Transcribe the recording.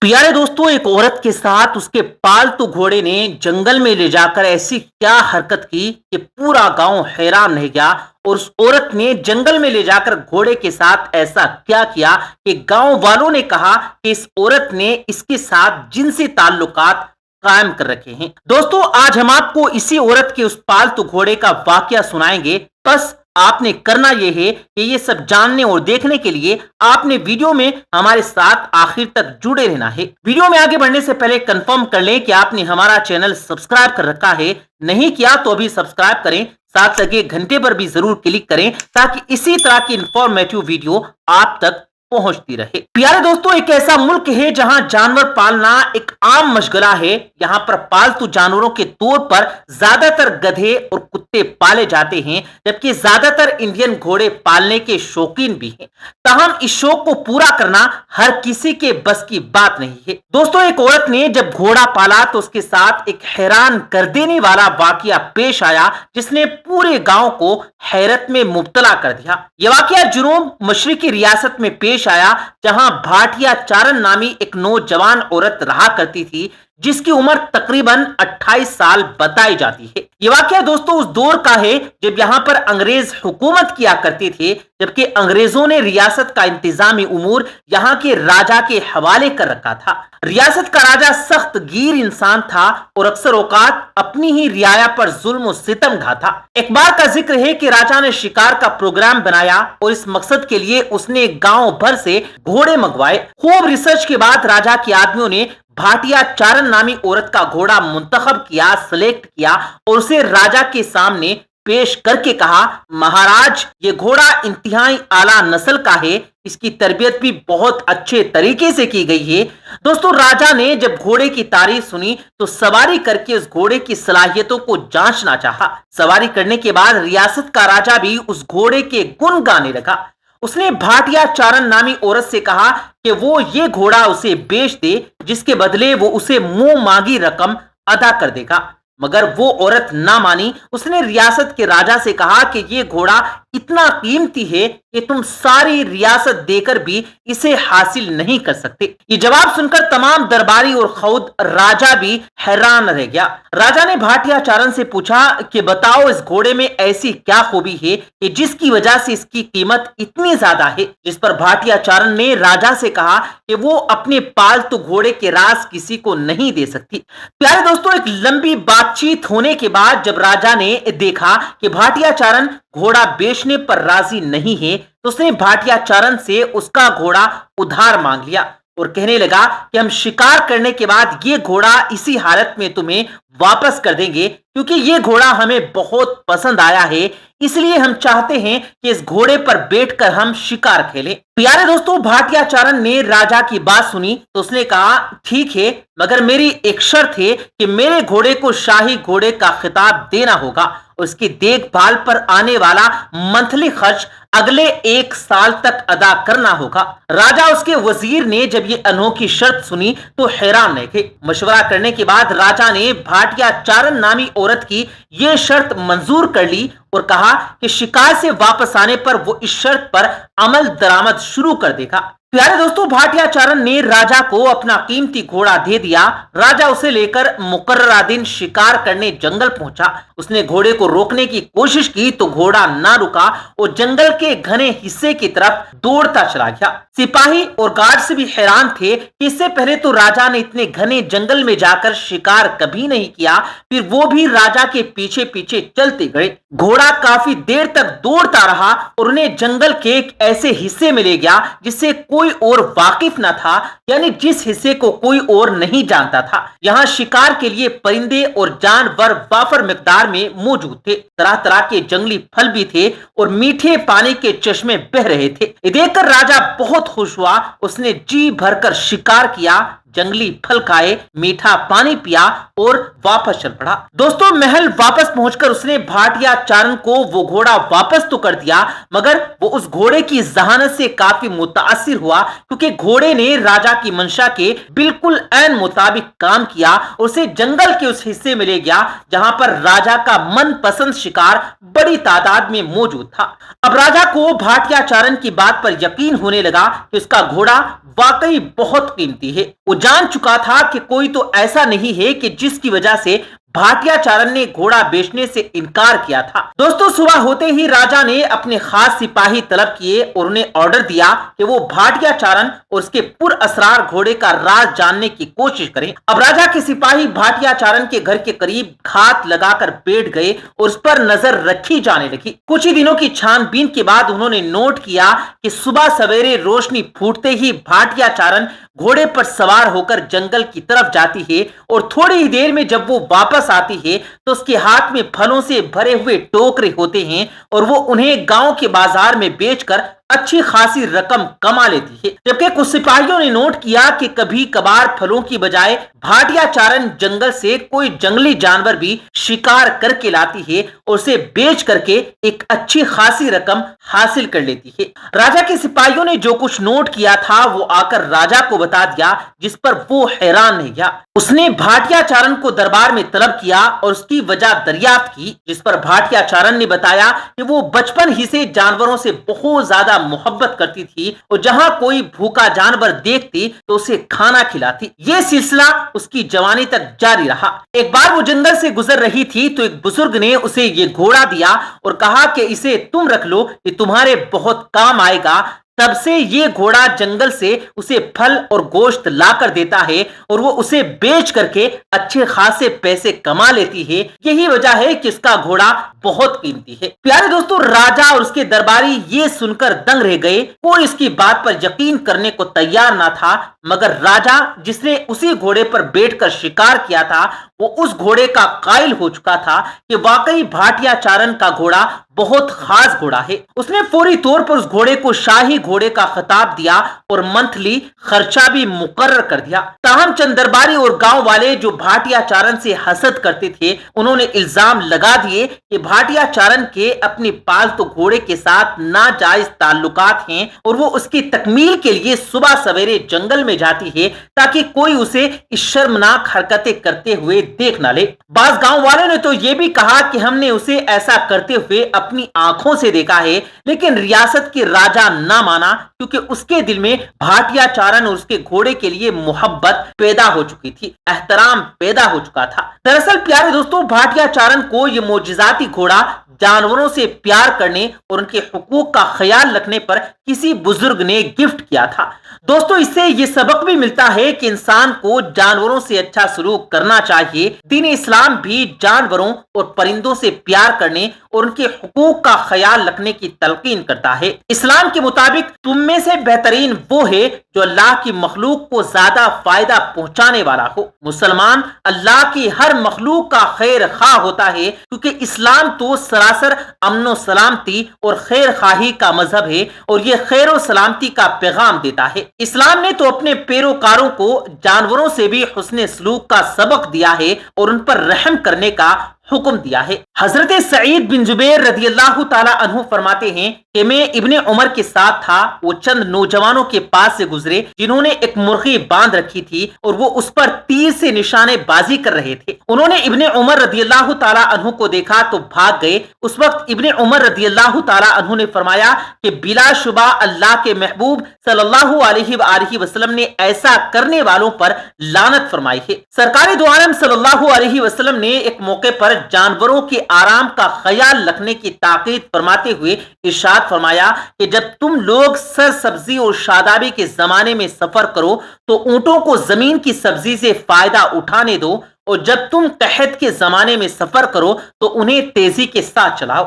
प्यारे दोस्तों, एक औरत के साथ उसके पालतू घोड़े ने जंगल में ले जाकर ऐसी क्या हरकत की कि पूरा गांव हैरान रह गया। और उस औरत ने जंगल में ले जाकर घोड़े के साथ ऐसा क्या किया कि गांव वालों ने कहा कि इस औरत ने इसके साथ जिनसी ताल्लुकात कायम कर रखे हैं। दोस्तों, आज हम आपको इसी औरत के उस पालतू घोड़े का वाकया सुनाएंगे। बस आपने करना यह है कि ये सब जानने और देखने के लिए आपने वीडियो में हमारे साथ आखिर तक जुड़े रहना है। वीडियो में आगे बढ़ने से पहले कंफर्म कर लें कि आपने हमारा चैनल सब्सक्राइब कर रखा है। नहीं किया तो अभी सब्सक्राइब करें, साथ लगे घंटे पर भी जरूर क्लिक करें ताकि इसी तरह की इंफॉर्मेटिव वीडियो आप तक पहुंचती रहे। प्यारे दोस्तों, एक ऐसा मुल्क है जहां जानवर पालना एक आम मशगला है। यहाँ पर पालतू जानवरों के तौर पर ज्यादातर गधे और कुत्ते पाले जाते हैं, जबकि ज्यादातर इंडियन घोड़े पालने के शौकीन भी हैं। ताहम इस शौक को पूरा करना हर किसी के बस की बात नहीं है। दोस्तों, एक औरत ने जब घोड़ा पाला तो उसके साथ एक हैरान कर देने वाला वाकया पेश आया जिसने पूरे गांव को हैरत में मुब्तला कर दिया। यह वाकया जुनूब मशरिकी रियासत में पेश आया, जहां भाटिया चारण नामी एक नौजवान औरत रहा करती थी जिसकी उम्र तकरीबन 28 साल बताई जाती है। यह वाकया दोस्तों उस दौर का है जब यहां पर अंग्रेज हुकूमत किया करते थे, जबकि अंग्रेजों ने रियासत का इंतजामी उमूर यहां के राजा के हवाले कर रखा था। रियासत का राजा सख्त गिर इंसान था और अक्सर औकात अपनी ही रियाया पर जुल्म और सितम ढाता। एक बार का जिक्र है कि राजा ने शिकार का प्रोग्राम बनाया और इस मकसद के लिए उसने गांव भर से घोड़े मंगवाए। खूब रिसर्च के बाद राजा के आदमियों ने भाटिया चारण नामी औरत का घोड़ा मुंतखब किया, सिलेक्ट किया और उसे राजा के सामने पेश करके कहा, महाराज, ये घोड़ा इंतहाई आला नस्ल का है, इसकी तरबियत भी बहुत अच्छे तरीके से की गई है। दोस्तों, राजा ने जब घोड़े की तारीफ सुनी तो सवारी करके उस घोड़े की सलाहियतों को जांचना चाहा। सवारी करने के बाद रियासत का राजा भी उस घोड़े के गुण गाने लगा। उसने भाटिया चारण नामी औरत से कहा कि वो ये घोड़ा उसे बेच दे, जिसके बदले वो उसे मुंह मांगी रकम अदा कर देगा। मगर वो औरत ना मानी। उसने रियासत के राजा से कहा कि ये घोड़ा इतना कीमती है कि तुम सारी रियासत देकर भी इसे हासिल नहीं कर सकते। ये जवाब सुनकर तमाम दरबारी और खुद राजा भी हैरान रह गया। राजा ने भाटिया चारण से पूछा कि बताओ, इस घोड़े में ऐसी क्या खूबी है कि जिसकी वजह से इसकी कीमत इतनी ज्यादा है। जिस पर भाटिया चारण ने राजा से कहा कि वो अपने पालतू घोड़े के राज किसी को नहीं दे सकती। प्यारे दोस्तों, एक लंबी बातचीत होने के बाद जब राजा ने देखा कि भाटिया चारण घोड़ा बेचने पर राजी नहीं है तो उसने भाटिया चारण से उसका घोड़ा उधार मांग लिया और कहने लगा कि हम शिकार करने के बाद ये घोड़ा इसी हालत में तुम्हें वापस कर देंगे, क्योंकि ये घोड़ा हमें बहुत पसंद आया है, इसलिए हम चाहते हैं कि इस घोड़े पर बैठकर हम शिकार खेलें। प्यारे दोस्तों, भाटिया चारण ने राजा की बात सुनी तो उसने कहा, ठीक है, मगर मेरी एक शर्त है कि मेरे घोड़े को शाही घोड़े का खिताब देना होगा और उसकी देखभाल पर आने वाला मंथली खर्च अगले 1 साल तक अदा करना होगा। राजा उसके वजीर ने जब ये अनोखी शर्त सुनी तो हैरान रह गए। मशवरा करने के बाद राजा ने भाटिया चारण नामी औरत की ये शर्त मंजूर कर ली और कहा कि शिकार से वापस आने पर वो इस शर्त पर अमल दरामद शुरू कर देगा। प्यारे दोस्तों, भाटिया चारण ने राजा को अपना कीमती घोड़ा दे दिया। राजा उसे लेकर मुकर्ररा दिन शिकार करने जंगल पहुंचा। उसने घोड़े को रोकने की कोशिश की तो घोड़ा ना रुका और जंगल के घने हिस्से की तरफ दौड़ता चला गया। सिपाही और गार्ड्स भी हैरान थे कि इससे पहले तो राजा ने इतने घने जंगल में जाकर शिकार कभी नहीं किया, फिर वो भी राजा के पीछे पीछे चलते गए। घोड़ा काफी देर तक दौड़ता रहा और उन्हें जंगल के एक ऐसे हिस्से में ले गया जिससे कोई और वाकिफ न था, यानी जिस हिस्से को कोई और नहीं जानता था। यहाँ शिकार के लिए परिंदे और जानवर वाफर मिकदार में मौजूद थे। तरह तरह के जंगली फल भी थे और मीठे पानी के चश्मे बह रहे थे। ये देखकर राजा बहुत खुश हुआ। उसने जी भरकर शिकार किया, जंगली फल खाए, मीठा पानी पिया और वापस चल पड़ा। दोस्तों, महल वापस पहुंचकर उसने भाटिया चारण को वो घोड़ा वापस तो कर दिया, मगर वो उस घोड़े की जहानत से काफी मुतासिर हुआ, क्योंकि घोड़े ने राजा की मंशा के बिल्कुल ऐन मुताबिक काम किया और उसे जंगल के उस हिस्से में ले गया जहां पर राजा का मनपसंद शिकार बड़ी तादाद में मौजूद था। अब राजा को भाटिया चारण की बात पर यकीन होने लगा कि उसका घोड़ा वाकई बहुत कीमती है। वो جان چکا تھا کہ کوئی تو ایسا نہیں ہے کہ جس کی وجہ سے بھاٹیا چارن نے گھوڑا بیچنے سے انکار کیا تھا۔ دوستو صبح ہوتے ہی راجا نے اپنے خاص سپاہی طلب کیے اور انہیں آرڈر دیا کہ وہ بھاٹیا چارن اور اس کے پر اسرار گھوڑے کا راز جاننے کی کوشش کریں۔ اب راجا کے سپاہی بھاٹیا چارن کے گھر کے قریب گھات لگا کر بیٹھ گئے اور اس پر نظر رکھی جانے لگی۔ کچھ ہی دنوں کی چھان بین کے بعد انہوں نے نوٹ کیا کہ صبح سویرے روشنی پھوٹتے ہی بھاٹیا چارن گھوڑے پر سوار ہو کر جنگل کی طرف جاتی ہے اور تھوڑی ہی دیر میں جب وہ واپس آتی ہے تو اس کے ہاتھ میں پھلوں سے بھرے ہوئے ٹوکرے ہوتے ہیں اور وہ انہیں گاؤں کے بازار میں بیچ کر اچھی خاصی رقم کما لیتی ہے۔ جبکہ کچھ سپاہیوں نے نوٹ کیا کہ کبھی کبھار پھلوں کی بجائے بھاٹیا چارن جنگل سے کوئی جنگلی جانور بھی شکار کر کے لاتی ہے اور اسے بیچ کر کے ایک اچھی خاصی رقم حاصل کر لیتی ہے۔ راجا کے سپاہیوں نے جو کچھ نوٹ کیا تھا وہ آ کر راجا کو بتا دیا، جس پر وہ حیران رہ گیا۔ اس نے بھاٹیا چارن کو دربار میں طلب کیا اور اس کی وجہ دریافت کی، جس پر بھاٹیا چارن نے بتایا کہ وہ بچپن ہی سے جانوروں سے بہت زیادہ محبت کرتی تھی اور جہاں کوئی بھوکا جانور دیکھتی تو اسے کھانا کھلاتی۔ یہ سلسلہ اس کی جوانی تک جاری رہا۔ ایک بار وہ جنگل سے گزر رہی تھی تو ایک بزرگ نے اسے یہ گھوڑا دیا اور کہا کہ اسے تم رکھ لو، یہ تمہارے بہت کام آئے گا۔ تب سے یہ گھوڑا جنگل سے اسے پھل اور گوشت لا کر دیتا ہے اور وہ اسے بیچ کر کے اچھے خاصے پیسے کما لیتی ہے۔ یہی وجہ ہے کہ اس کا گھوڑا بہت قیمتی ہے۔ پیارے دوستو، راجا اور اس کے درباری یہ سن کر دنگ رہ گئے۔ کوئی اس کی بات پر یقین کرنے کو تیار نہ تھا، مگر راجا جس نے اسی گھوڑے پر بیٹھ کر شکار کیا تھا وہ اس گھوڑے کا قائل ہو چکا تھا کہ واقعی بھاٹیا چارن کا گھوڑا بہت خاص گھوڑا ہے۔ اس نے فوری طور پر اس گھوڑے کو شاہی گھوڑے کا خطاب دیا اور منتھلی خرچہ بھی مقرر کر دیا۔ تاہم چند درباری اور گاؤں والے جو بھاٹیا چارن سے حسد کرتے تھے، انہوں نے الزام لگا دیے کہ بھاٹیا چارن کے اپنے پالتو گھوڑے کے ساتھ ناجائز تعلقات ہیں اور وہ اس کی تکمیل کے لیے صبح سویرے جنگل میں جاتی ہے تاکہ کوئی اسے اس شرمناک حرکتیں کرتے ہوئے دیکھ نہ لے۔ بعض گاؤں والوں نے تو یہ بھی کہا کہ ہم نے اسے ایسا کرتے ہوئے اپنی آنکھوں سے دیکھا ہے، لیکن ریاست کے راجا نہ مانا کیونکہ اس کے دل میں بھاٹیا چارن اور اس کے گھوڑے کے لیے محبت پیدا ہو چکی تھی، احترام پیدا ہو چکا تھا۔ دراصل پیارے دوستو، بھاٹیا چارن کو یہ معجزاتی گھوڑا جانوروں سے پیار کرنے اور ان کے حقوق کا خیال رکھنے پر کسی بزرگ نے گفٹ کیا تھا۔ دوستو، اس سے یہ سبق بھی ملتا ہے کہ انسان کو جانوروں سے اچھا سلوک کرنا چاہیے۔ دین اسلام بھی جانوروں اور پرندوں سے پیار کرنے اور ان کے حقوق کا خیال رکھنے کی تلقین کرتا ہے۔ اسلام کے مطابق تم میں سے بہترین وہ ہے جو اللہ کی مخلوق کو زیادہ فائدہ پہنچانے والا ہو۔ مسلمان اللہ کی ہر مخلوق کا خیر خواہ ہوتا ہے کیونکہ اسلام تو سراسر امن و سلامتی اور خیر خواہی کا مذہب ہے اور یہ خیر و سلامتی کا پیغام دیتا ہے۔ اسلام نے تو اپنے پیروکاروں کو جانوروں سے بھی حسن سلوک کا سبق دیا ہے اور ان پر رحم کرنے کا حکم دیا ہے۔ حضرت سعید بن جبیر رضی اللہ تعالی عنہ فرماتے ہیں کہ میں ابن عمر کے ساتھ تھا، وہ چند نوجوانوں کے پاس سے گزرے جنہوں نے ایک مرغی باندھ رکھی تھی اور وہ اس پر تیر سے نشانے بازی کر رہے تھے۔ انہوں نے ابن عمر رضی اللہ تعالی عنہ کو دیکھا تو بھاگ گئے۔ اس وقت ابن عمر رضی اللہ تعالی عنہ نے فرمایا کہ بلا شبہ اللہ کے محبوب صلی اللہ علیہ وآلہ وسلم نے ایسا کرنے والوں پر لعنت فرمائی ہے۔ سرکار دو عالم صلی اللہ علیہ وسلم نے ایک موقع پر جانوروں کے آرام کا خیال رکھنے کی تاکید فرماتے ہوئے ارشاد فرمایا کہ جب تم لوگ سرسبزی اور شادابی کے زمانے میں سفر کرو تو اونٹوں کو زمین کی سبزی سے فائدہ اٹھانے دو، اور جب تم قحط کے زمانے میں سفر کرو تو انہیں تیزی کے ساتھ چلاؤ۔